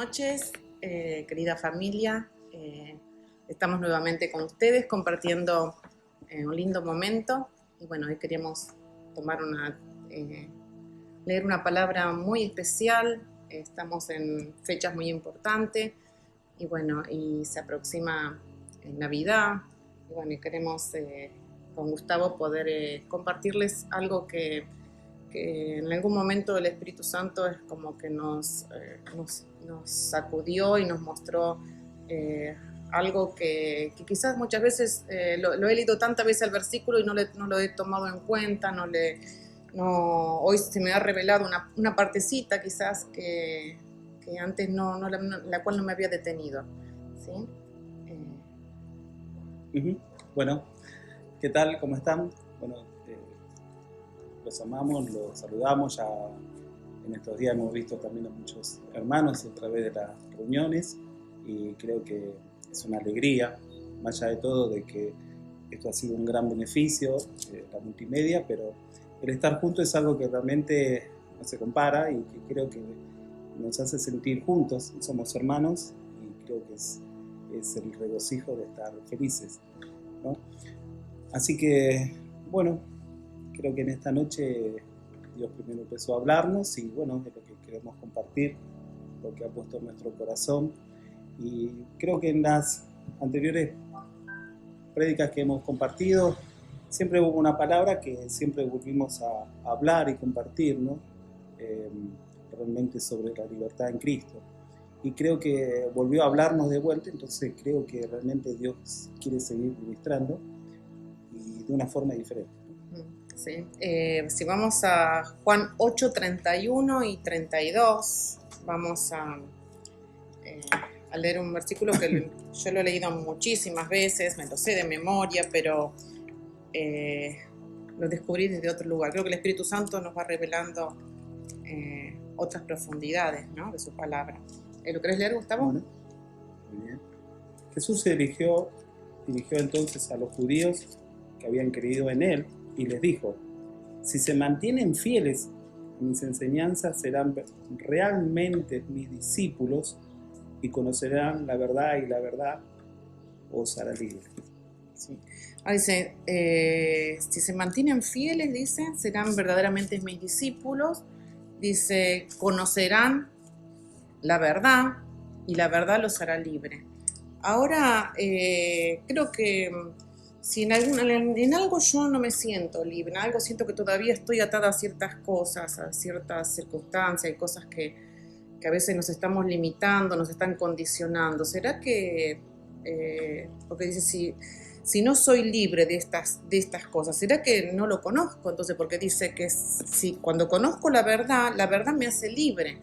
noches, querida familia. Estamos nuevamente con ustedes compartiendo un lindo momento. Y bueno, hoy queríamos leer una palabra muy especial. Estamos en fechas muy importantes y bueno, y se aproxima Navidad. Y bueno, y queremos con Gustavo poder compartirles algo que en algún momento el Espíritu Santo es como que nos sacudió y nos mostró algo que quizás muchas veces lo he leído tantas veces el versículo y no lo he tomado en cuenta, hoy se me ha revelado una partecita quizás que antes la cual no me había detenido, ¿sí? Bueno, ¿qué tal? ¿Cómo están? Bueno, los amamos, los saludamos. Ya en estos días hemos visto también a muchos hermanos a través de las reuniones y creo que es una alegría, más allá de todo, de que esto ha sido un gran beneficio, la multimedia, pero el estar juntos es algo que realmente no se compara y que creo que nos hace sentir juntos. Somos hermanos y creo que es el regocijo de estar felices, ¿no? Así que, bueno, creo que en esta noche Dios primero empezó a hablarnos y bueno, es lo que queremos compartir, lo que ha puesto en nuestro corazón. Y creo que en las anteriores prédicas que hemos compartido siempre hubo una palabra que siempre volvimos a hablar y compartir, ¿no? Realmente sobre la libertad en Cristo. Y creo que volvió a hablarnos de vuelta, entonces creo que realmente Dios quiere seguir ministrando y de una forma diferente. Sí. Si vamos a Juan 8, 31 y 32, vamos a leer un versículo que yo lo he leído muchísimas veces, me lo sé de memoria, pero lo descubrí desde otro lugar. Creo que el Espíritu Santo nos va revelando otras profundidades, ¿no?, de su palabra. ¿Lo querés leer, Gustavo? Bueno, muy bien. Jesús se dirigió entonces a los judíos que habían creído en él y les dijo: si se mantienen fieles a mis enseñanzas, serán realmente mis discípulos y conocerán la verdad, y la verdad os hará libres. Sí. Dice, si se mantienen fieles, dice, serán verdaderamente mis discípulos. Dice, conocerán la verdad y la verdad los hará libre. Ahora, creo que si en algo yo no me siento libre, en algo siento que todavía estoy atada a ciertas cosas, a ciertas circunstancias, hay cosas que a veces nos estamos limitando, nos están condicionando. ¿Será que, porque dice, si no soy libre de estas cosas, ¿será que no lo conozco? Entonces, porque dice que si cuando conozco la verdad me hace libre.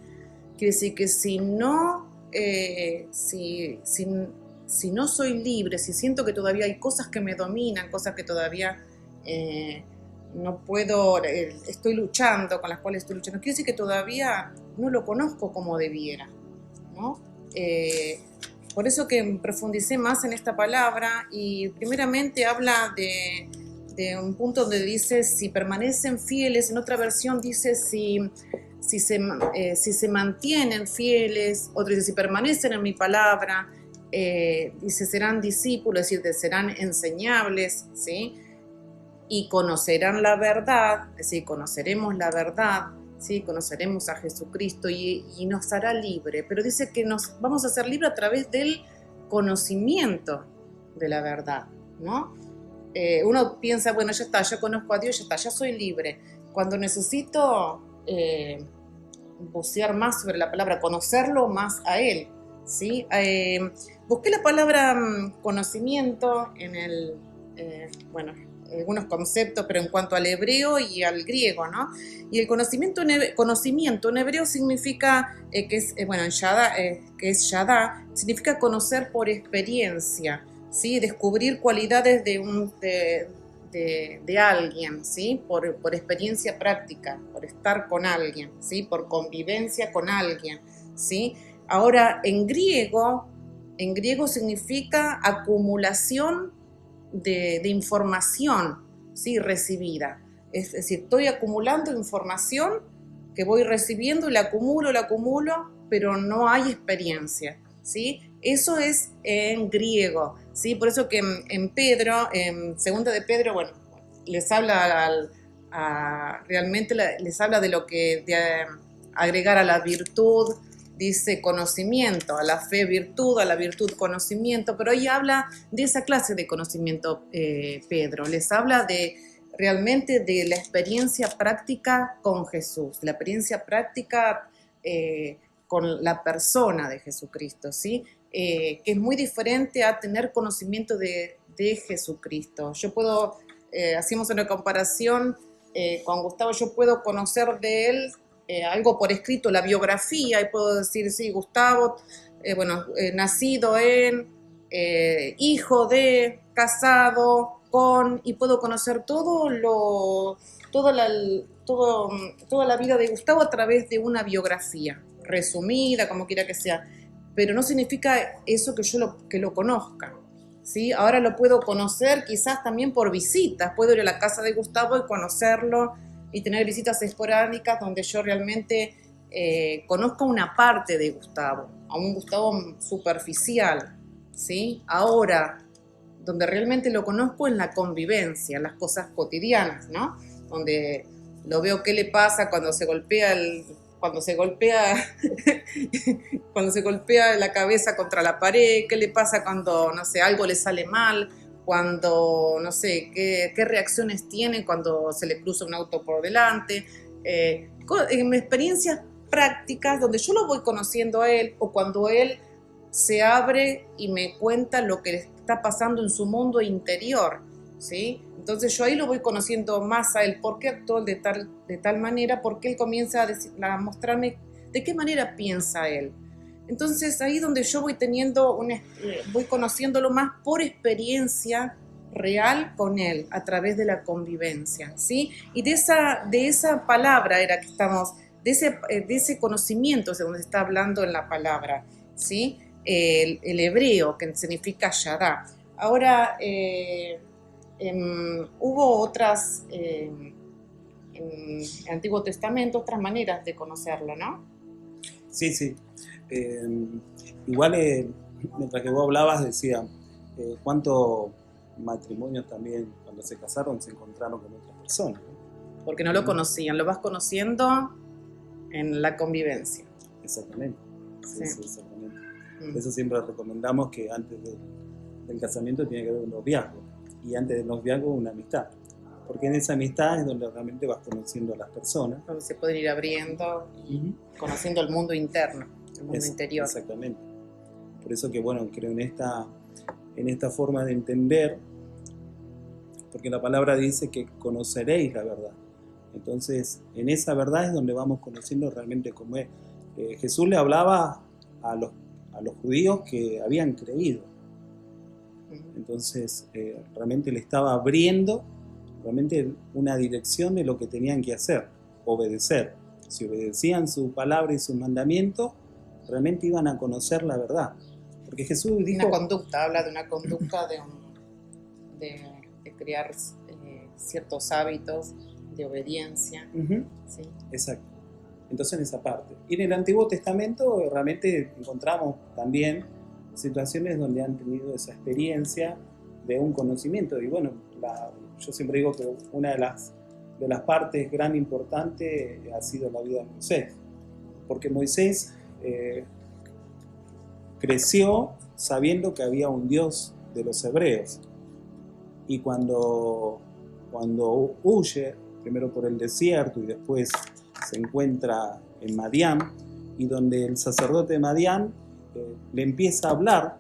Quiere decir que si no soy libre, si siento que todavía hay cosas que me dominan, cosas que todavía no puedo, estoy luchando, con las cuales estoy luchando, quiere decir que todavía no lo conozco como debiera, ¿no? Por eso que profundicé más en esta palabra y primeramente habla de un punto donde dice si permanecen fieles, en otra versión dice si se mantienen fieles, otra dice si permanecen en mi palabra, dice serán discípulos, es decir, serán enseñables, ¿sí? Y conocerán la verdad, es decir, conoceremos la verdad, ¿sí? Conoceremos a Jesucristo y nos hará libre, pero dice que nos vamos a ser libres a través del conocimiento de la verdad, ¿no? Uno piensa, bueno, ya está, ya conozco a Dios, ya está, ya soy libre. Cuando necesito bucear más sobre la palabra, conocerlo más a Él, ¿sí? Busqué la palabra conocimiento en algunos conceptos, pero en cuanto al hebreo y al griego, ¿no? Y el conocimiento en hebreo significa, que es yadá, significa conocer por experiencia, ¿sí? Descubrir cualidades de alguien, ¿sí? Por experiencia práctica, por estar con alguien, ¿sí? Por convivencia con alguien, ¿sí? Ahora, en griego significa acumulación de información, ¿sí? Recibida. Es decir, estoy acumulando información que voy recibiendo y la acumulo, pero no hay experiencia, ¿sí? Eso es en griego, ¿sí? Por eso que en Pedro, en segunda de Pedro, bueno, les habla realmente les habla de lo que, de agregar a la virtud, dice conocimiento, a la fe virtud, a la virtud conocimiento, pero ahí habla de esa clase de conocimiento, Pedro, les habla de realmente de la experiencia práctica con Jesús, la experiencia práctica con la persona de Jesucristo, ¿sí? Que es muy diferente a tener conocimiento de Jesucristo. Yo puedo, hacemos una comparación con Gustavo, yo puedo conocer de él algo por escrito, la biografía, y puedo decir, sí, Gustavo, nacido en, hijo de, casado con, y puedo conocer toda la vida de Gustavo a través de una biografía, resumida, como quiera que sea, pero no significa eso que yo lo conozca, ¿sí? Ahora lo puedo conocer quizás también por visitas, puedo ir a la casa de Gustavo y conocerlo, y tener visitas esporádicas donde yo realmente conozco una parte de Gustavo, a un Gustavo superficial, ¿sí? Ahora, donde realmente lo conozco en la convivencia, en las cosas cotidianas, ¿no? Donde lo veo qué le pasa cuando se golpea cuando se golpea la cabeza contra la pared, qué le pasa cuando, no sé, algo le sale mal, cuando, no sé, qué reacciones tiene cuando se le cruza un auto por delante, en experiencias prácticas donde yo lo voy conociendo a él, o cuando él se abre y me cuenta lo que le está pasando en su mundo interior, ¿sí? Entonces yo ahí lo voy conociendo más a él, por qué actuó de tal manera, porque él comienza a mostrarme de qué manera piensa él. Entonces ahí donde yo voy voy conociéndolo más por experiencia real con él, a través de la convivencia, ¿sí? Y de esa palabra era que estamos, de ese conocimiento es de donde está hablando en la palabra, ¿sí? El hebreo, que significa Yadá. Ahora, hubo otras, en el Antiguo Testamento, otras maneras de conocerlo, ¿no? Sí, sí. Igual, mientras que vos hablabas, decía, cuántos matrimonios también, cuando se casaron, se encontraron con otras personas, ¿no? Porque no lo conocían, lo vas conociendo en la convivencia. Exactamente. Sí, Sí. exactamente. Eso siempre recomendamos, que antes del casamiento tiene que haber un noviazgo, y antes del noviazgo una amistad, porque en esa amistad es donde realmente vas conociendo a las personas, Donde se pueden ir abriendo y conociendo el mundo interno, el mundo interior. Exactamente. Por eso que, bueno, creo en esta forma de entender, porque la palabra dice que conoceréis la verdad. Entonces, en esa verdad es donde vamos conociendo realmente cómo es. Jesús le hablaba a los judíos que habían creído. Entonces, realmente le estaba abriendo realmente una dirección de lo que tenían que hacer, obedecer. Si obedecían su palabra y su mandamiento, realmente iban a conocer la verdad. Porque Jesús dijo... Una conducta, habla de una conducta de crear ciertos hábitos de obediencia. Sí. Exacto. Entonces, en esa parte. Y en el Antiguo Testamento realmente encontramos también situaciones donde han tenido esa experiencia de un conocimiento. Y bueno, yo siempre digo que una de las partes gran importante ha sido la vida de Moisés. Porque Moisés creció sabiendo que había un Dios de los hebreos. Y cuando huye, primero por el desierto y después se encuentra en Madián, y donde el sacerdote de Madián le empieza a hablar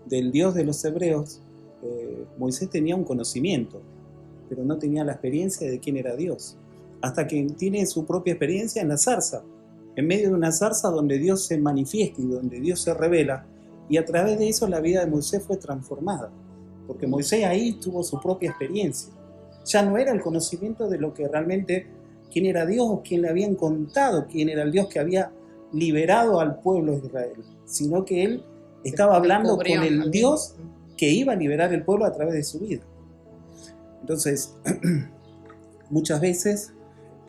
del Dios de los hebreos, Moisés tenía un conocimiento, pero no tenía la experiencia de quién era Dios. Hasta que tiene su propia experiencia en la zarza, en medio de una zarza donde Dios se manifiesta y donde Dios se revela, y a través de eso la vida de Moisés fue transformada, porque Moisés ahí tuvo su propia experiencia. Ya no era el conocimiento de lo que realmente, quién era Dios, quién le habían contado, quién era el Dios que había liberado al pueblo de Israel, sino que él estaba hablando con el Dios que iba a liberar el pueblo a través de su vida. Entonces, muchas veces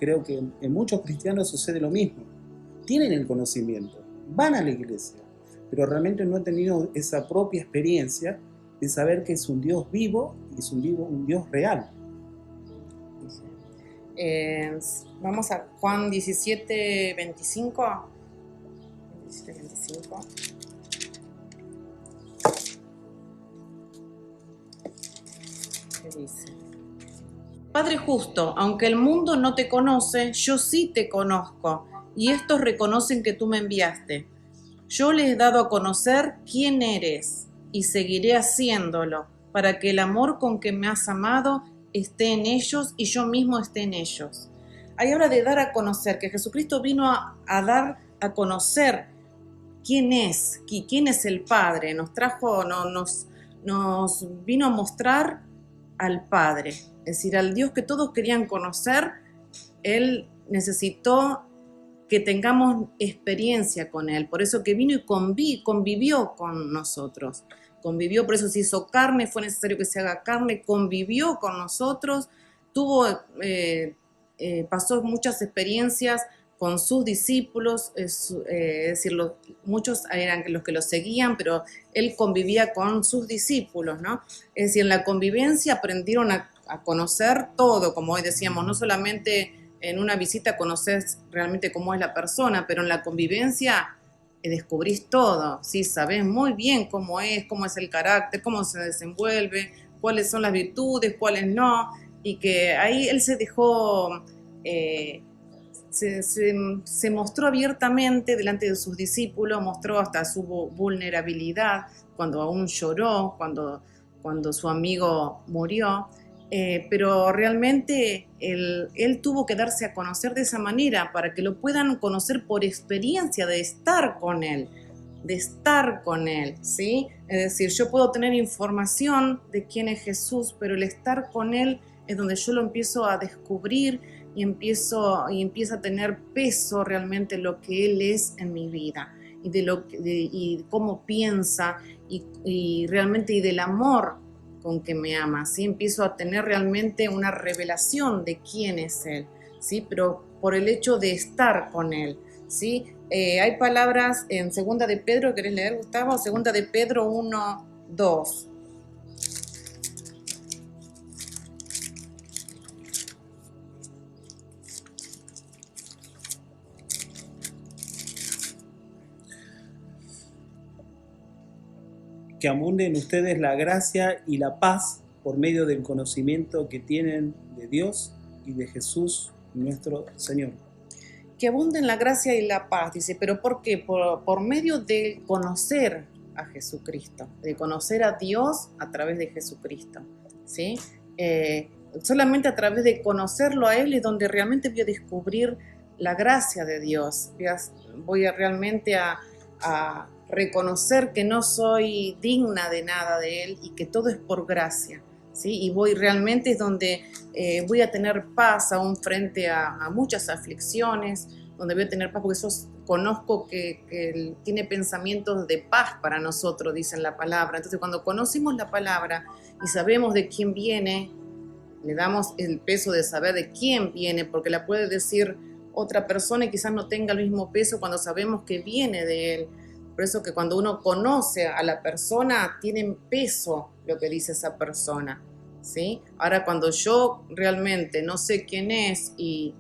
creo que en muchos cristianos sucede lo mismo. Tienen el conocimiento, van a la iglesia, pero realmente no han tenido esa propia experiencia de saber que es un Dios vivo y es un Dios real. Vamos a Juan 17, 25. 17, 25. ¿Qué dice? Padre justo, aunque el mundo no te conoce, yo sí te conozco, y estos reconocen que tú me enviaste. Yo les he dado a conocer quién eres, y seguiré haciéndolo, para que el amor con que me has amado esté en ellos y yo mismo esté en ellos. Hay hora de dar a conocer, que Jesucristo vino a dar a conocer quién es el Padre. Nos vino a mostrar al Padre, es decir, al Dios que todos querían conocer. Él necesitó que tengamos experiencia con Él, por eso que vino y convivió con nosotros. Convivió, por eso se hizo carne, fue necesario que se haga carne, convivió con nosotros, pasó muchas experiencias con sus discípulos, es decir, muchos eran los que lo seguían, pero él convivía con sus discípulos, ¿no? Es decir, en la convivencia aprendieron a conocer todo, como hoy decíamos, no solamente en una visita conoces realmente cómo es la persona, pero en la convivencia descubrís todo, ¿sí? Sabés muy bien cómo es el carácter, cómo se desenvuelve, cuáles son las virtudes, cuáles no, y que ahí él se dejó, se mostró abiertamente delante de sus discípulos, mostró hasta su vulnerabilidad, cuando aún lloró, cuando su amigo murió. Pero realmente él tuvo que darse a conocer de esa manera para que lo puedan conocer por experiencia de estar con él, ¿sí? Es decir, yo puedo tener información de quién es Jesús, pero el estar con él es donde yo lo empiezo a descubrir y empieza a tener peso realmente lo que él es en mi vida y cómo piensa y realmente y del amor con que me ama, ¿sí? Empiezo a tener realmente una revelación de quién es Él, ¿sí? Pero por el hecho de estar con Él, ¿sí? Hay palabras en Segunda de Pedro, ¿querés leer, Gustavo? Segunda de Pedro 1, 2. Que abunde en ustedes la gracia y la paz por medio del conocimiento que tienen de Dios y de Jesús nuestro Señor. Que abunden la gracia y la paz, dice, pero ¿por qué? Por medio de conocer a Jesucristo, de conocer a Dios a través de Jesucristo, ¿sí? Solamente a través de conocerlo a Él es donde realmente voy a descubrir la gracia de Dios, voy a realmente a reconocer que no soy digna de nada de Él y que todo es por gracia, ¿sí? Y realmente es donde voy a tener paz aún frente a muchas aflicciones, donde voy a tener paz porque conozco que Él tiene pensamientos de paz para nosotros, dice la palabra. Entonces cuando conocimos la palabra y sabemos de quién viene, le damos el peso de saber de quién viene, porque la puede decir otra persona y quizás no tenga el mismo peso cuando sabemos que viene de Él. Por eso que cuando uno conoce a la persona, tiene peso lo que dice esa persona, ¿sí? Ahora, cuando yo realmente no sé quién es y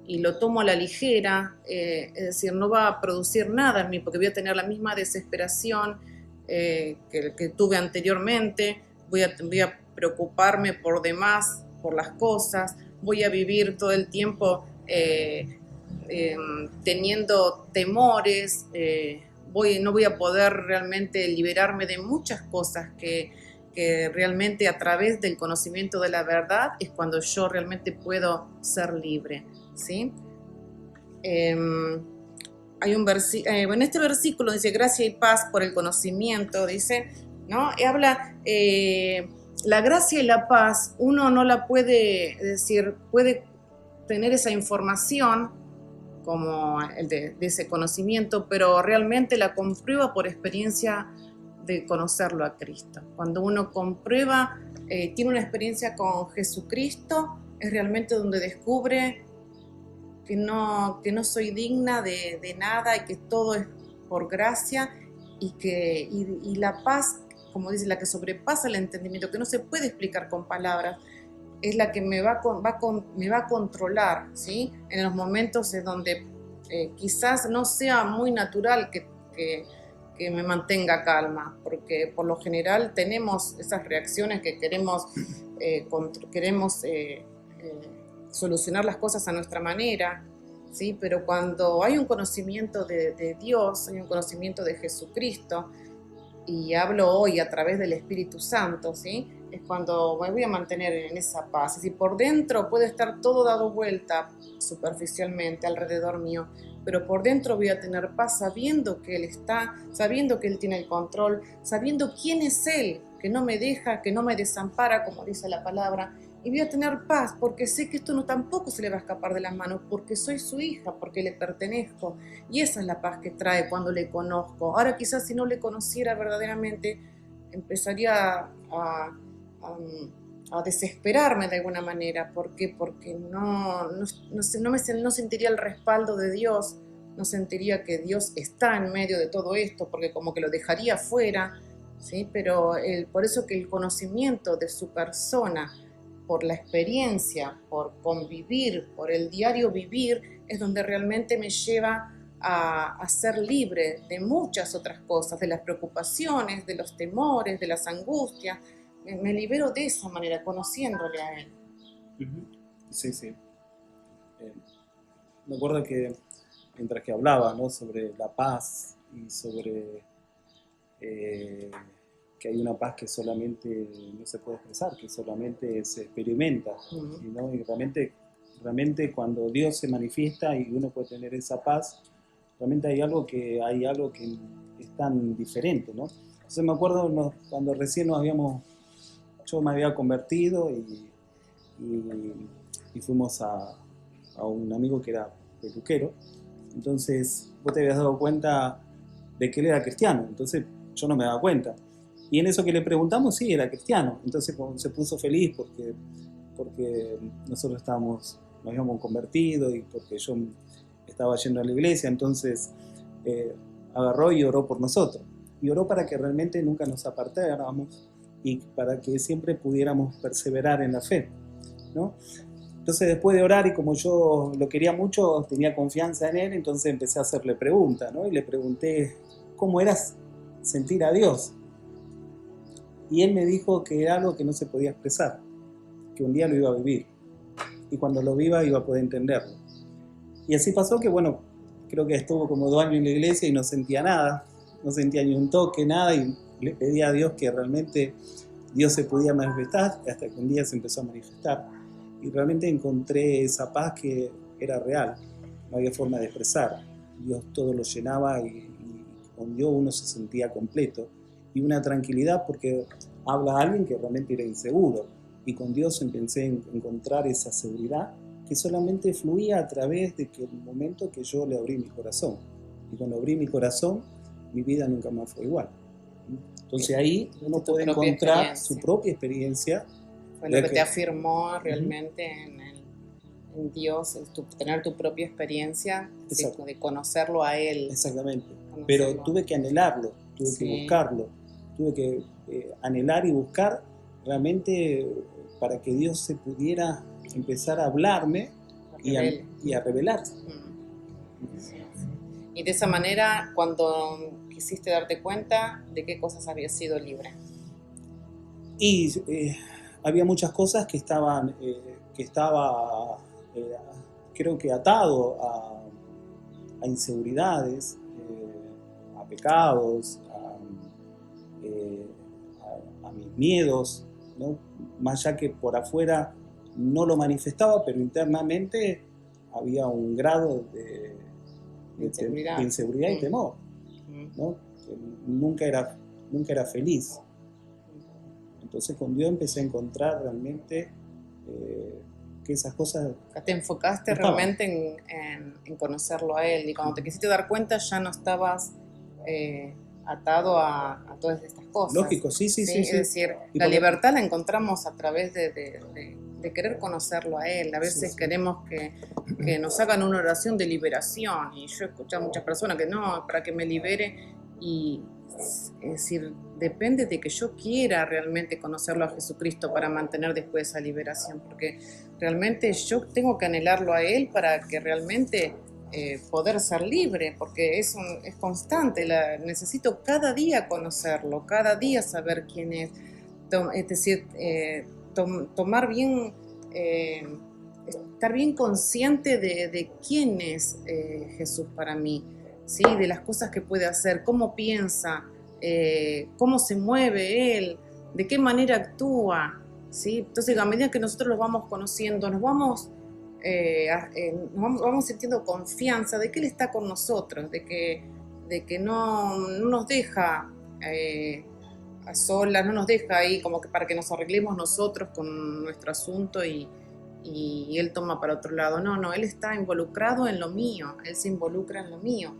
lo tomo a la ligera, es decir, no va a producir nada en mí, porque voy a tener la misma desesperación que tuve anteriormente, voy a preocuparme por demás, por las cosas, voy a vivir todo el tiempo teniendo temores, no voy a poder realmente liberarme de muchas cosas que realmente a través del conocimiento de la verdad es cuando yo realmente puedo ser libre, ¿sí? Hay en este versículo dice gracia y paz por el conocimiento, dice, ¿no? Habla la gracia y la paz, uno no la puede decir, puede tener esa información como el de ese conocimiento, pero realmente la comprueba por experiencia de conocerlo a Cristo. Cuando uno comprueba, tiene una experiencia con Jesucristo, es realmente donde descubre que no soy digna de nada y que todo es por gracia y la paz, como dice, la que sobrepasa el entendimiento, que no se puede explicar con palabras, es la que me va a controlar, ¿sí? En los momentos en donde quizás no sea muy natural que me mantenga calma, porque por lo general tenemos esas reacciones que queremos solucionar las cosas a nuestra manera, ¿sí? Pero cuando hay un conocimiento de Dios, hay un conocimiento de Jesucristo, y hablo hoy a través del Espíritu Santo, ¿sí? Es cuando me voy a mantener en esa paz. Si por dentro puede estar todo dado vuelta superficialmente alrededor mío, pero por dentro voy a tener paz sabiendo que Él está, sabiendo que Él tiene el control, sabiendo quién es Él, que no me deja, que no me desampara, como dice la palabra, y voy a tener paz porque sé que esto no tampoco se le va a escapar de las manos, porque soy su hija, porque le pertenezco, y esa es la paz que trae cuando le conozco. Ahora quizás si no le conociera verdaderamente, empezaría a desesperarme de alguna manera. ¿Por qué? Porque no sentiría el respaldo de Dios, no sentiría que Dios está en medio de todo esto, porque como que lo dejaría fuera, ¿sí? Pero por eso que el conocimiento de su persona, por la experiencia, por convivir, por el diario vivir, es donde realmente me lleva a ser libre de muchas otras cosas, de las preocupaciones, de los temores, de las angustias. Me libero de esa manera, conociéndole a Él. Sí, sí. Me acuerdo que mientras que hablaba, ¿no?, sobre la paz y sobre que hay una paz que solamente no se puede expresar, que solamente se experimenta, ¿no? Y realmente cuando Dios se manifiesta y uno puede tener esa paz, realmente hay algo que es tan diferente, ¿no? Entonces me acuerdo cuando recién yo me había convertido y fuimos a un amigo que era peluquero. Entonces vos te habías dado cuenta de que él era cristiano, entonces yo no me daba cuenta. Y en eso que le preguntamos, sí, era cristiano. Entonces se puso feliz porque nosotros nos habíamos convertido y porque yo estaba yendo a la iglesia. Entonces agarró y oró por nosotros. Y oró para que realmente nunca nos apartáramos y para que siempre pudiéramos perseverar en la fe, ¿no? Entonces después de orar, y como yo lo quería mucho, tenía confianza en él, entonces empecé a hacerle preguntas, ¿no? Y le pregunté cómo era sentir a Dios. Y él me dijo que era algo que no se podía expresar, que un día lo iba a vivir. Y cuando lo viva iba a poder entenderlo. Y así pasó que, bueno, creo que estuvo como 2 años en la iglesia y no sentía nada, no sentía ni un toque, nada, y le pedí a Dios que realmente Dios se podía manifestar, hasta que un día se empezó a manifestar. Y realmente encontré esa paz que era real, no había forma de expresar. Dios todo lo llenaba y con Dios uno se sentía completo. Y una tranquilidad porque habla a alguien que realmente era inseguro. Y con Dios empecé a encontrar esa seguridad que solamente fluía a través de que el momento que yo le abrí mi corazón. Y cuando abrí mi corazón, mi vida nunca más fue igual. Entonces ahí uno puede encontrar su propia experiencia. Fue lo que te afirmó realmente en Dios, tener tu propia experiencia de conocerlo a Él. Exactamente. Pero tuve que anhelarlo, tuve que buscarlo, tuve que anhelar y buscar realmente para que Dios se pudiera empezar a hablarme y a revelarse. Y de esa manera, cuando quisiste darte cuenta de qué cosas habías sido libre. Y había muchas cosas que estaba creo que atado a inseguridades, a pecados, a mis miedos, ¿no? Más allá que por afuera no lo manifestaba, pero internamente había un grado de inseguridad y temor, ¿no? Que nunca era feliz. Entonces con Dios empecé a encontrar realmente que esas cosas... Te enfocaste realmente en conocerlo a Él, y cuando te quisiste dar cuenta ya no estabas atado a todas estas cosas. Lógico, sí. Es decir, la libertad la encontramos a través de de querer conocerlo a Él. A veces Sí. queremos que nos hagan una oración de liberación, y yo he escuchado a muchas personas que no, para que me libere, y es decir, depende de que yo quiera realmente conocerlo a Jesucristo para mantener después esa liberación, porque realmente yo tengo que anhelarlo a Él para que realmente poder ser libre, porque es constante, necesito cada día conocerlo, cada día saber quién es, es decir, tomar bien, estar bien consciente de quién es Jesús para mí, ¿sí? De las cosas que puede hacer, cómo piensa, cómo se mueve Él, de qué manera actúa, ¿sí? Entonces, a medida que nosotros los vamos conociendo, nos vamos sintiendo confianza de que Él está con nosotros, de que no nos deja a solas, no nos deja ahí como que para que nos arreglemos nosotros con nuestro asunto y Él toma para otro lado. No, Él está involucrado en lo mío, Él se involucra en lo mío,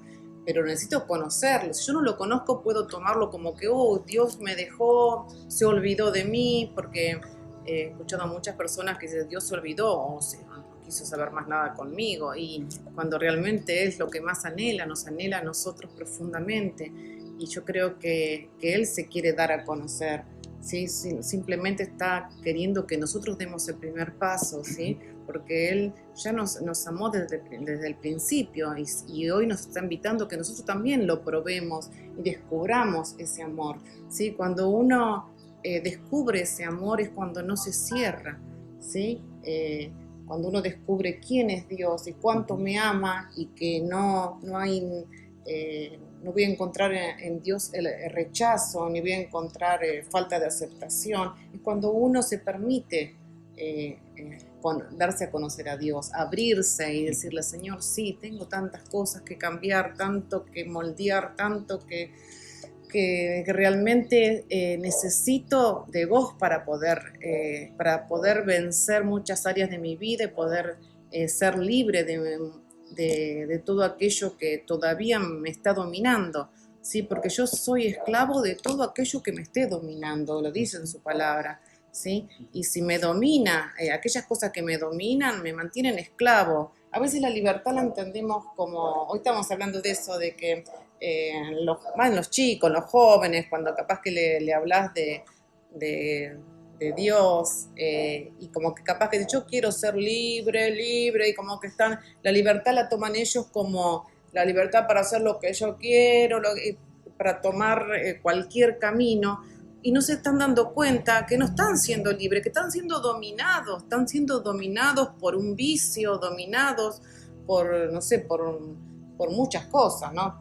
pero necesito conocerlo. Si yo no lo conozco, puedo tomarlo como que, oh, Dios me dejó, se olvidó de mí, porque he escuchado a muchas personas que dicen, Dios se olvidó, o sea, no quiso saber más nada conmigo, y cuando realmente es lo que más anhela, nos anhela a nosotros profundamente, y yo creo que Él se quiere dar a conocer, ¿sí? Simplemente está queriendo que nosotros demos el primer paso, ¿sí? Porque Él ya nos amó desde el principio, y hoy nos está invitando a que nosotros también lo probemos y descubramos ese amor, ¿sí? Cuando uno descubre ese amor es cuando no se cierra, ¿sí? Cuando uno descubre quién es Dios y cuánto me ama, y que no hay... no voy a encontrar en Dios el rechazo, ni voy a encontrar falta de aceptación. Es cuando uno se permite darse a conocer a Dios, abrirse y decirle, Señor, sí, tengo tantas cosas que cambiar, tanto que moldear, tanto que realmente necesito de vos para poder vencer muchas áreas de mi vida y poder ser libre de todo aquello que todavía me está dominando, ¿sí? Porque yo soy esclavo de todo aquello que me esté dominando, lo dice en su palabra, ¿sí? Y si me domina, aquellas cosas que me dominan, me mantienen esclavo. A veces la libertad la entendemos como, hoy estamos hablando de eso, de que más en los chicos, los jóvenes, cuando capaz que le hablas de Dios, y como que capaz que yo quiero ser libre, y como que la libertad la toman ellos como la libertad para hacer lo que yo quiero, para tomar cualquier camino, y no se están dando cuenta que no están siendo libres, que están siendo dominados por un vicio, dominados por, no sé, por muchas cosas, ¿no?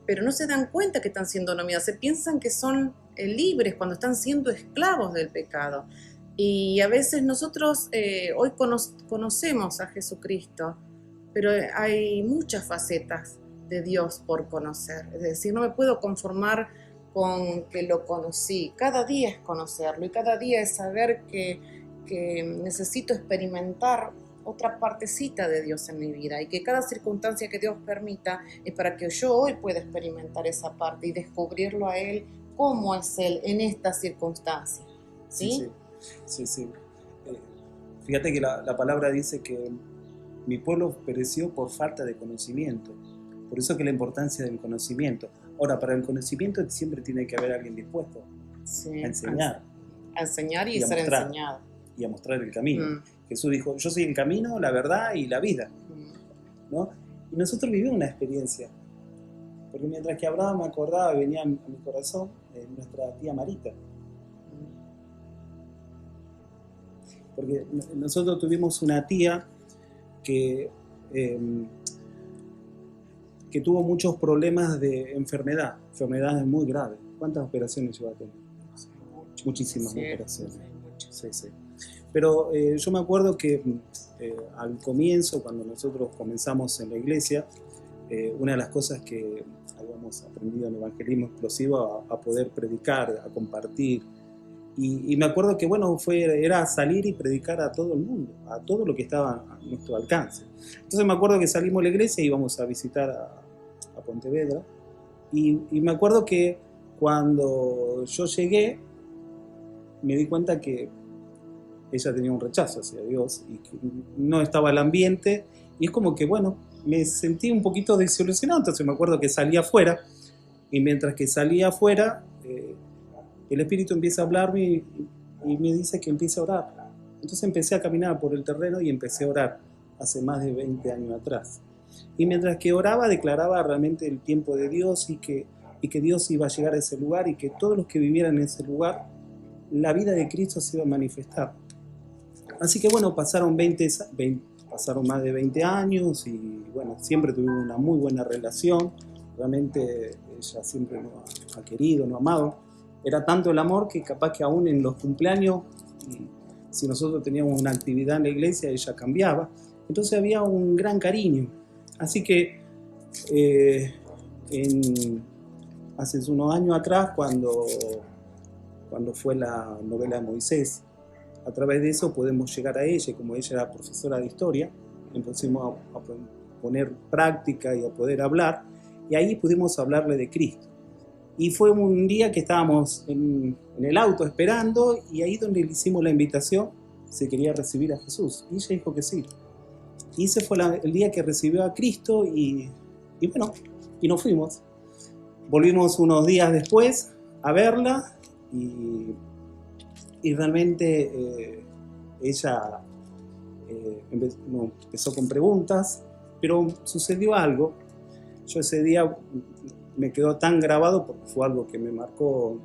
Pero no se dan cuenta que están siendo dominados, se piensan que son libres cuando están siendo esclavos del pecado. Y a veces nosotros hoy conocemos a Jesucristo, pero hay muchas facetas de Dios por conocer. Es decir, no me puedo conformar con que lo conocí. Cada día es conocerlo, y cada día es saber que necesito experimentar otra partecita de Dios en mi vida, y que cada circunstancia que Dios permita es para que yo hoy pueda experimentar esa parte y descubrirlo a Él, cómo es Él en esta circunstancia. ¿Sí? Sí. Fíjate que la palabra dice que mi pueblo pereció por falta de conocimiento. Por eso que la importancia del conocimiento. Ahora, para el conocimiento siempre tiene que haber alguien dispuesto a enseñar. A enseñar y ser enseñado. Y a mostrar el camino. Jesús dijo, yo soy el camino, la verdad y la vida. ¿No? Y nosotros vivimos una experiencia. Porque mientras que hablaba me acordaba y venía a mi corazón nuestra tía Marita. Porque nosotros tuvimos una tía que tuvo muchos problemas de enfermedades muy graves. ¿Cuántas operaciones llevó a tener? Muchísimas operaciones. Sí. Pero yo me acuerdo que al comienzo, cuando nosotros comenzamos en la iglesia, una de las cosas que habíamos aprendido en el evangelismo explosivo a poder predicar, a compartir, y me acuerdo que bueno, era salir y predicar a todo el mundo, a todo lo que estaba a nuestro alcance. Entonces me acuerdo que salimos de la iglesia y íbamos a visitar a Pontevedra, y me acuerdo que cuando yo llegué me di cuenta que ella tenía un rechazo hacia Dios y que no estaba el ambiente, y es como que, bueno, me sentí un poquito desilusionado. Entonces me acuerdo que salía afuera, y mientras que salía afuera, el Espíritu empieza a hablarme y me dice que empiece a orar. Entonces empecé a caminar por el terreno y empecé a orar hace más de 20 años atrás. Y mientras que oraba, declaraba realmente el tiempo de Dios y que Dios iba a llegar a ese lugar, y que todos los que vivieran en ese lugar, la vida de Cristo se iba a manifestar. Así que bueno, pasaron más de 20 años y bueno, siempre tuvimos una muy buena relación. Realmente ella siempre nos ha querido, nos ha amado. Era tanto el amor que capaz que aún en los cumpleaños, si nosotros teníamos una actividad en la iglesia, ella cambiaba. Entonces había un gran cariño. Así que hace unos años atrás, cuando fue la novela de Moisés, a través de eso podemos llegar a ella, y como ella era profesora de historia, empezamos a poner práctica y a poder hablar, y ahí pudimos hablarle de Cristo. Y fue un día que estábamos en el auto esperando, y ahí donde le hicimos la invitación, se quería recibir a Jesús, y ella dijo que sí. Y ese fue el día que recibió a Cristo, y bueno, y nos fuimos. Volvimos unos días después a verla, y realmente ella empezó con preguntas, pero sucedió algo. Yo ese día me quedó tan grabado porque fue algo que me marcó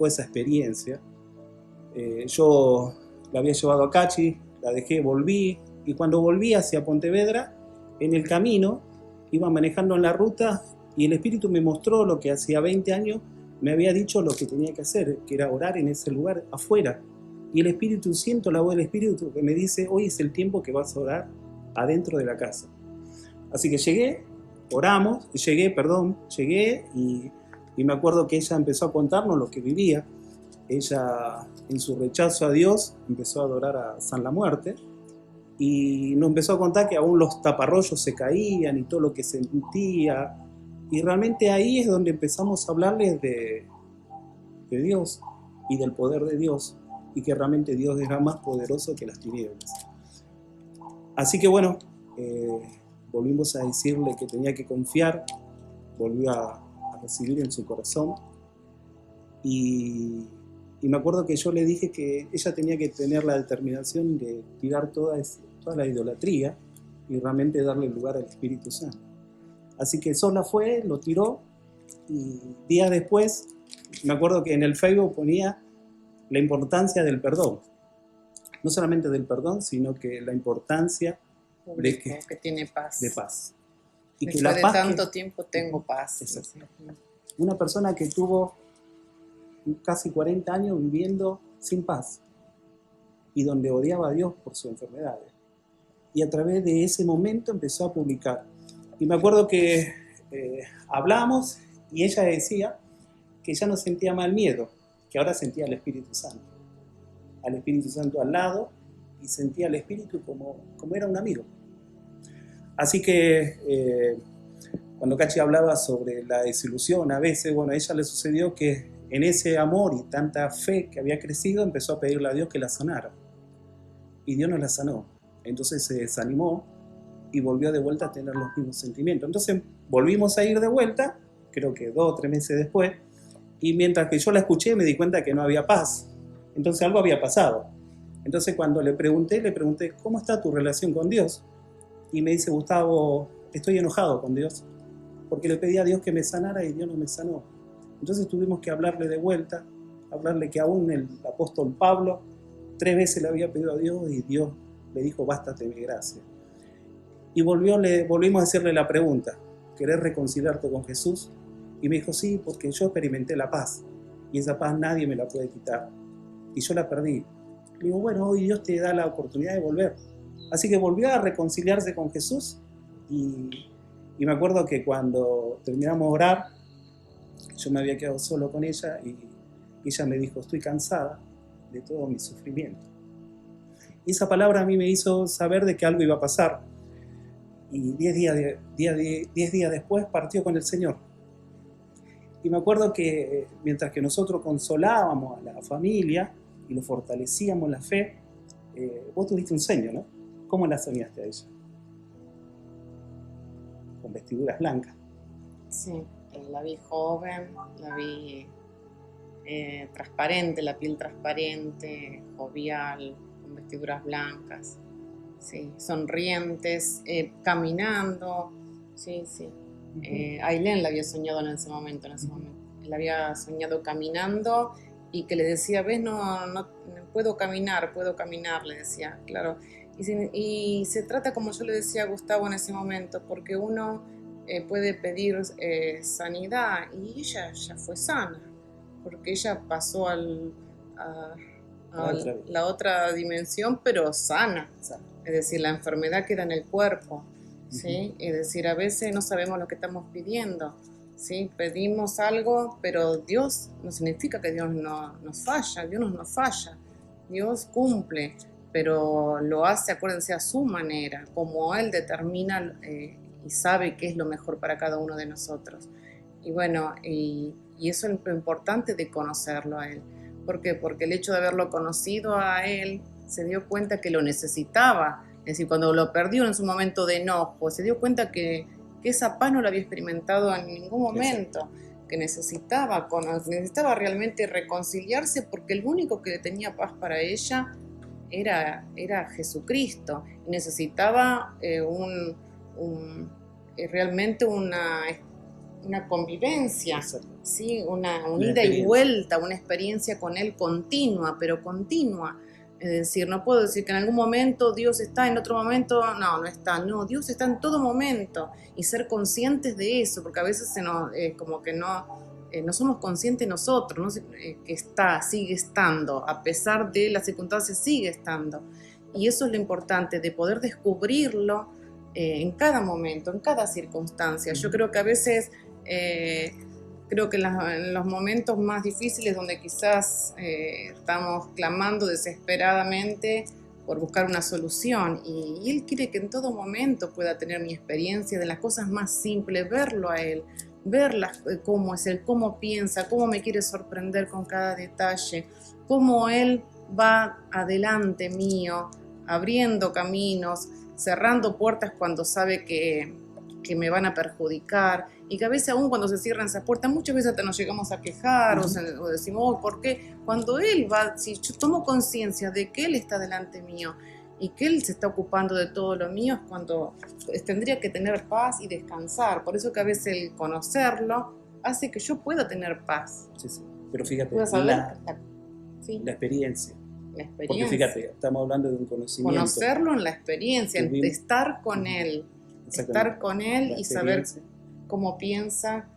esa experiencia. Yo la había llevado a Cachi, la dejé, volví, y cuando volví hacia Pontevedra, en el camino, iba manejando en la ruta, y el Espíritu me mostró lo que hacía 20 años me había dicho lo que tenía que hacer, que era orar en ese lugar afuera. Y el Espíritu, siento la voz del Espíritu que me dice, hoy es el tiempo que vas a orar adentro de la casa. Así que llegué y me acuerdo que ella empezó a contarnos lo que vivía. Ella, en su rechazo a Dios, empezó a adorar a San la Muerte, y nos empezó a contar que aún los taparrollos se caían y todo lo que sentía. Y realmente ahí es donde empezamos a hablarles de Dios y del poder de Dios, y que realmente Dios era más poderoso que las tinieblas. Así que bueno, volvimos a decirle que tenía que confiar, volvió a recibir en su corazón, y me acuerdo que yo le dije que ella tenía que tener la determinación de tirar toda la idolatría y realmente darle lugar al Espíritu Santo. Así que sola fue, lo tiró, y días después, me acuerdo que en el Facebook ponía la importancia del perdón. No solamente del perdón, sino que la importancia de que tiene paz. De paz. Y después que la paz de tanto tiempo tengo paz. Exacto. Una persona que tuvo casi 40 años viviendo sin paz, y donde odiaba a Dios por sus enfermedades. Y a través de ese momento empezó a publicar. Y me acuerdo que hablamos, y ella decía que ya no sentía más el miedo, que ahora sentía al Espíritu Santo. Al Espíritu Santo al lado, y sentía al Espíritu como era un amigo. Así que cuando Cachi hablaba sobre la desilusión, a veces, bueno, a ella le sucedió que en ese amor y tanta fe que había crecido, empezó a pedirle a Dios que la sanara. Y Dios no la sanó. Entonces se desanimó y volvió de vuelta a tener los mismos sentimientos. Entonces volvimos a ir de vuelta, creo que 2 o 3 meses después, y mientras que yo la escuché me di cuenta que no había paz. Entonces algo había pasado. Entonces cuando le pregunté, ¿cómo está tu relación con Dios? Y me dice, Gustavo, estoy enojado con Dios, porque le pedí a Dios que me sanara y Dios no me sanó. Entonces tuvimos que hablarle de vuelta, hablarle que aún el apóstol Pablo 3 veces le había pedido a Dios, y Dios le dijo, bástate mi gracia. Y volvimos a hacerle la pregunta, ¿querés reconciliarte con Jesús? Y me dijo, sí, porque yo experimenté la paz, y esa paz nadie me la puede quitar, y yo la perdí. Le digo, bueno, hoy Dios te da la oportunidad de volver. Así que volvió a reconciliarse con Jesús, y me acuerdo que cuando terminamos de orar, yo me había quedado solo con ella, y ella me dijo, estoy cansada de todo mi sufrimiento. Y esa palabra a mí me hizo saber de que algo iba a pasar. Y 10 días después partió con el Señor. Y me acuerdo que mientras que nosotros consolábamos a la familia y lo fortalecíamos en la fe, vos tuviste un sueño, ¿no? ¿Cómo la soñaste a ella? Con vestiduras blancas. Sí, la vi joven, la vi transparente, la piel transparente, jovial, con vestiduras blancas, sí, sonrientes, caminando, sí, sí. Ailén la había soñado en ese momento, La había soñado caminando y que le decía, ves, no puedo caminar, le decía, claro. Y se trata, como yo le decía a Gustavo en ese momento, porque uno puede pedir sanidad y ella ya fue sana, porque ella pasó a la otra dimensión, pero sana. Es decir, la enfermedad queda en el cuerpo, ¿sí? Es decir, a veces no sabemos lo que estamos pidiendo, ¿sí? Pedimos algo, pero Dios no significa que Dios nos falla, Dios no nos falla, Dios cumple, pero lo hace, acuérdense, a su manera, como Él determina y sabe qué es lo mejor para cada uno de nosotros. Y bueno, y eso es lo importante de conocerlo a Él. ¿Por qué? Porque el hecho de haberlo conocido a Él, se dio cuenta que lo necesitaba. Es decir, cuando lo perdió en su momento de enojo, se dio cuenta que esa paz no la había experimentado en ningún momento, que necesitaba realmente reconciliarse, porque el único que tenía paz para ella era Jesucristo. Y necesitaba realmente una convivencia, ¿sí? Una ida y vuelta, una experiencia con Él continua, pero continua. Es decir, no puedo decir que en algún momento Dios está, en otro momento no está. No, Dios está en todo momento, y ser conscientes de eso, porque a veces como que no somos conscientes nosotros, ¿no? Que sigue estando, a pesar de las circunstancias sigue estando. Y eso es lo importante, de poder descubrirlo en cada momento, en cada circunstancia. Yo creo que a veces... creo que en los momentos más difíciles, donde quizás estamos clamando desesperadamente por buscar una solución, y Él quiere que en todo momento pueda tener mi experiencia de las cosas más simples, verlo a Él, ver cómo es Él, cómo piensa, cómo me quiere sorprender con cada detalle, cómo Él va adelante mío, abriendo caminos, cerrando puertas cuando sabe que me van a perjudicar, y que a veces aún cuando se cierran esas puertas, muchas veces hasta nos llegamos a quejar, o decimos, oh, ¿por qué? Cuando Él va, si yo tomo conciencia de que Él está delante mío y que Él se está ocupando de todo lo mío, es cuando tendría que tener paz y descansar. Por eso que a veces el conocerlo hace que yo pueda tener paz. Sí. Pero fíjate, la experiencia. Porque fíjate, estamos hablando de un conocimiento. Conocerlo en la experiencia, de estar con Él. Estar con Él y saber cómo piensa.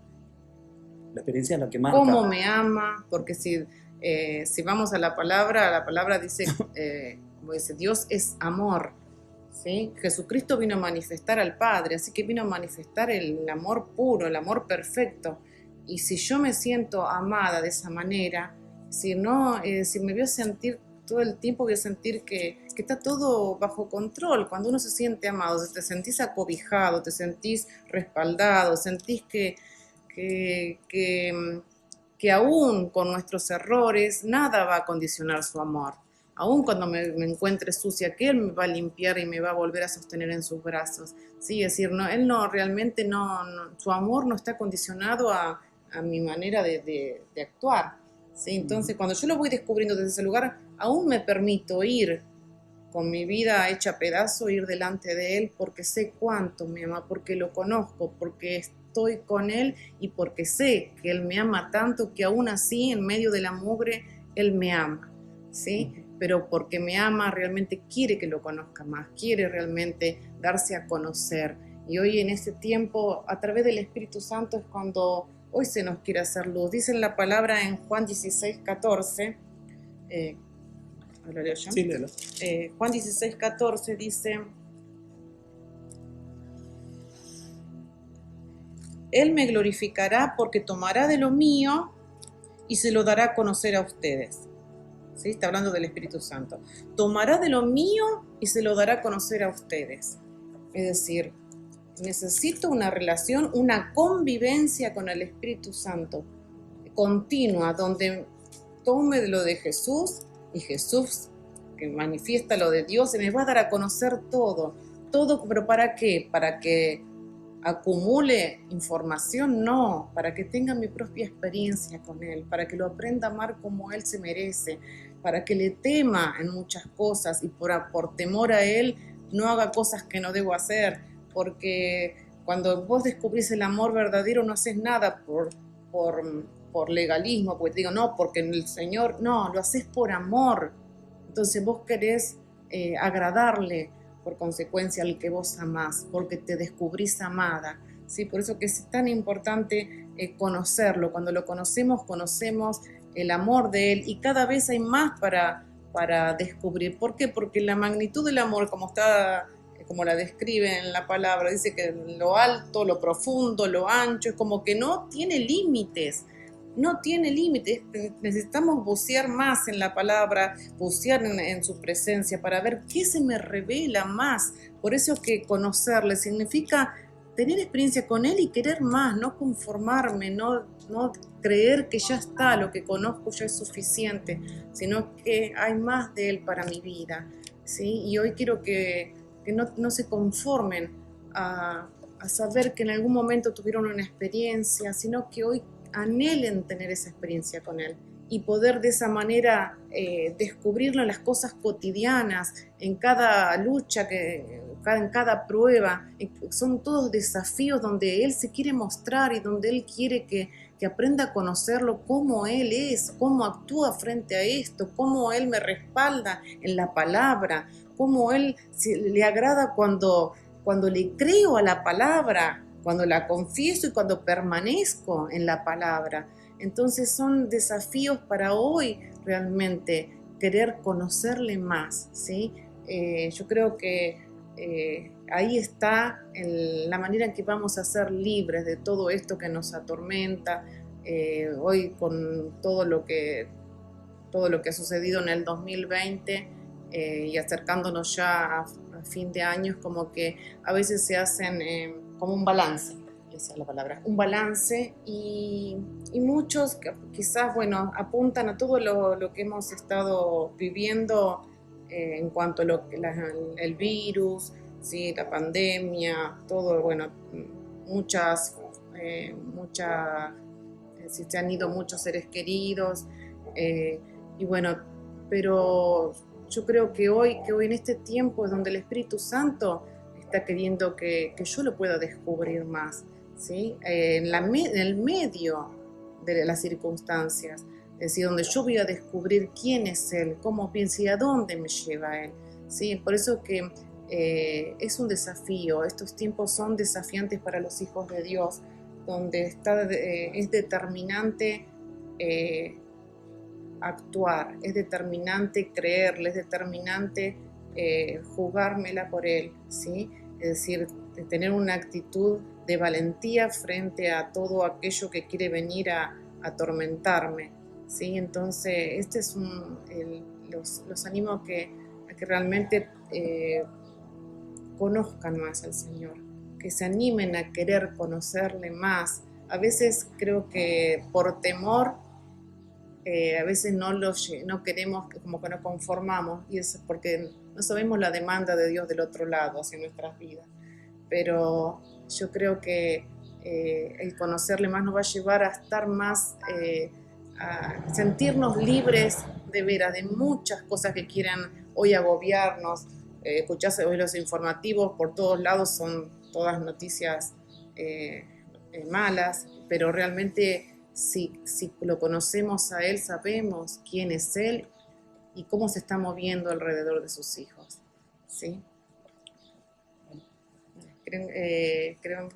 La experiencia es lo que marca. Cómo me ama, porque si vamos a la palabra dice, como dice, Dios es amor, ¿sí? Jesucristo vino a manifestar al Padre, así que vino a manifestar el amor puro, el amor perfecto. Y si yo me siento amada de esa manera, si me voy a sentir todo el tiempo, voy a sentir que está todo bajo control. Cuando uno se siente amado, te sentís acobijado, te sentís respaldado, sentís que aún con nuestros errores, nada va a condicionar su amor. Aún cuando me encuentre sucia, que Él me va a limpiar y me va a volver a sostener en sus brazos. Sí, es decir, Él realmente su amor no está condicionado a mi manera de actuar. ¿Sí? Entonces, cuando yo lo voy descubriendo desde ese lugar, aún me permito ir con mi vida hecha pedazo, ir delante de Él, porque sé cuánto me ama, porque lo conozco, porque estoy con Él, y porque sé que Él me ama tanto que aún así, en medio de la mugre, Él me ama, ¿sí? Pero porque me ama, realmente quiere que lo conozca más, quiere realmente darse a conocer. Y hoy en este tiempo, a través del Espíritu Santo, es cuando hoy se nos quiere hacer luz. Dice la palabra en Juan 16:14, ¿lo leo yo? Sí, léelo. Juan 16:14 dice: Él me glorificará porque tomará de lo mío y se lo dará a conocer a ustedes. ¿Sí? Está hablando del Espíritu Santo. Tomará de lo mío y se lo dará a conocer a ustedes. Es decir, necesito una relación, una convivencia con el Espíritu Santo continua, donde tome de lo de Jesús y Jesús que manifiesta lo de Dios y me va a dar a conocer todo. Todo, pero ¿para qué? ¿Para que acumule información? No, para que tenga mi propia experiencia con Él, para que lo aprenda a amar como Él se merece, para que le tema en muchas cosas y por temor a Él no haga cosas que no debo hacer, porque cuando vos descubrís el amor verdadero no haces nada por legalismo, porque te digo, no, porque el Señor, no, lo haces por amor. Entonces vos querés agradarle, por consecuencia, al que vos amás, porque te descubrís amada, ¿sí? Por eso que es tan importante conocerlo. Cuando lo conocemos, conocemos el amor de Él y cada vez hay más para descubrir. ¿Por qué? Porque la magnitud del amor, como la describe en la palabra, dice que lo alto, lo profundo, lo ancho, es como que no tiene límites. No tiene límites, necesitamos bucear más en la palabra, bucear en su presencia para ver qué se me revela más. Por eso es que conocerle significa tener experiencia con Él y querer más, no conformarme, no creer que ya está, lo que conozco ya es suficiente, sino que hay más de Él para mi vida, ¿sí? Y hoy quiero que no se conformen a saber que en algún momento tuvieron una experiencia, sino que hoy anhelen tener esa experiencia con Él y poder de esa manera descubrirlo en las cosas cotidianas, en cada lucha, en cada prueba. Son todos desafíos donde Él se quiere mostrar y donde Él quiere que aprenda a conocerlo, cómo Él es, cómo actúa frente a esto, cómo Él me respalda en la palabra, cómo Él le agrada cuando le creo a la palabra, cuando la confieso y cuando permanezco en la palabra. Entonces son desafíos para hoy realmente querer conocerle más, ¿sí? Yo creo que ahí está la manera en que vamos a ser libres de todo esto que nos atormenta. Hoy con todo lo que ha sucedido en el 2020 y acercándonos ya a fin de año, es como que a veces se hacen como un balance, esa es la palabra, un balance y muchos quizás, bueno, apuntan a todo lo que hemos estado viviendo en cuanto a el virus, ¿sí? La pandemia, todo, bueno, si se han ido muchos seres queridos, y bueno, pero yo creo que hoy en este tiempo es donde el Espíritu Santo está queriendo que yo lo pueda descubrir más, ¿sí? En el medio de las circunstancias, es decir, donde yo voy a descubrir quién es Él, cómo piensa y a dónde me lleva Él, ¿sí? Por eso que es un desafío, estos tiempos son desafiantes para los hijos de Dios, donde es determinante actuar, es determinante creerle, es determinante jugármela por Él, ¿sí? Es decir, de tener una actitud de valentía frente a todo aquello que quiere venir a atormentarme, ¿sí? Entonces, los animo a que realmente conozcan más al Señor, que se animen a querer conocerle más. A veces creo que por temor a veces no queremos, como que nos conformamos, y es porque no sabemos la demanda de Dios del otro lado hacia nuestras vidas. Pero yo creo que el conocerle más nos va a llevar a estar más, a sentirnos libres de veras, de muchas cosas que quieran hoy agobiarnos. Escuchás hoy los informativos, por todos lados son todas noticias malas, pero realmente si lo conocemos a Él, sabemos quién es Él y cómo se está moviendo alrededor de sus hijos, ¿sí?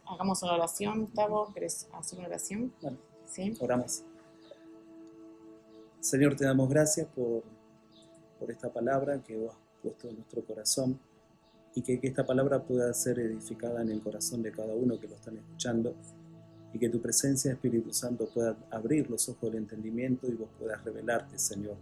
Hagamos una oración, Gustavo. ¿Querés hacer una oración? Bueno, ¿sí? Oramos. Señor, te damos gracias por esta palabra que vos has puesto en nuestro corazón y que esta palabra pueda ser edificada en el corazón de cada uno que lo están escuchando y que tu presencia, Espíritu Santo, pueda abrir los ojos del entendimiento y vos puedas revelarte, Señor.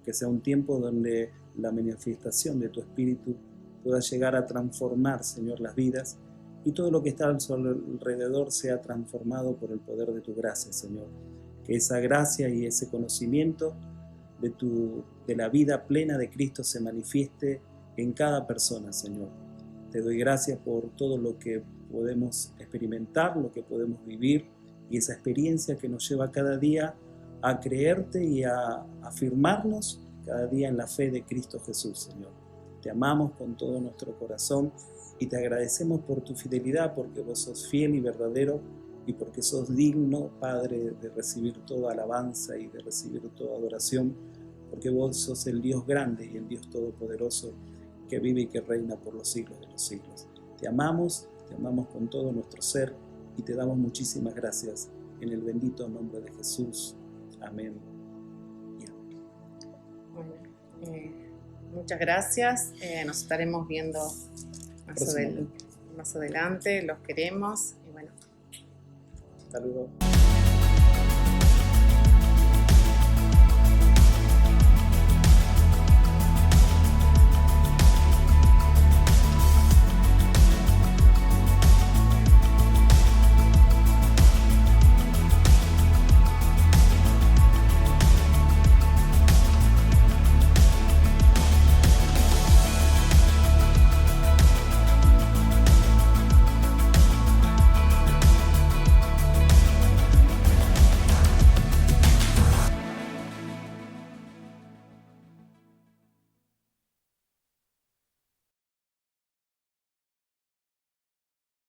Que sea un tiempo donde la manifestación de tu Espíritu pueda llegar a transformar, Señor, las vidas y todo lo que está a su alrededor sea transformado por el poder de tu gracia, Señor. Que esa gracia y ese conocimiento de la vida plena de Cristo se manifieste en cada persona, Señor. Te doy gracias por todo lo que podemos experimentar, lo que podemos vivir y esa experiencia que nos lleva cada día a creerte y a afirmarnos cada día en la fe de Cristo Jesús, Señor. Te amamos con todo nuestro corazón y te agradecemos por tu fidelidad, porque vos sos fiel y verdadero y porque sos digno, Padre, de recibir toda alabanza y de recibir toda adoración, porque vos sos el Dios grande y el Dios todopoderoso que vive y que reina por los siglos de los siglos. Te amamos con todo nuestro ser y te damos muchísimas gracias en el bendito nombre de Jesús. Amén y amén. Bueno, muchas gracias. Nos estaremos viendo más adelante. Los queremos y bueno. Hasta luego.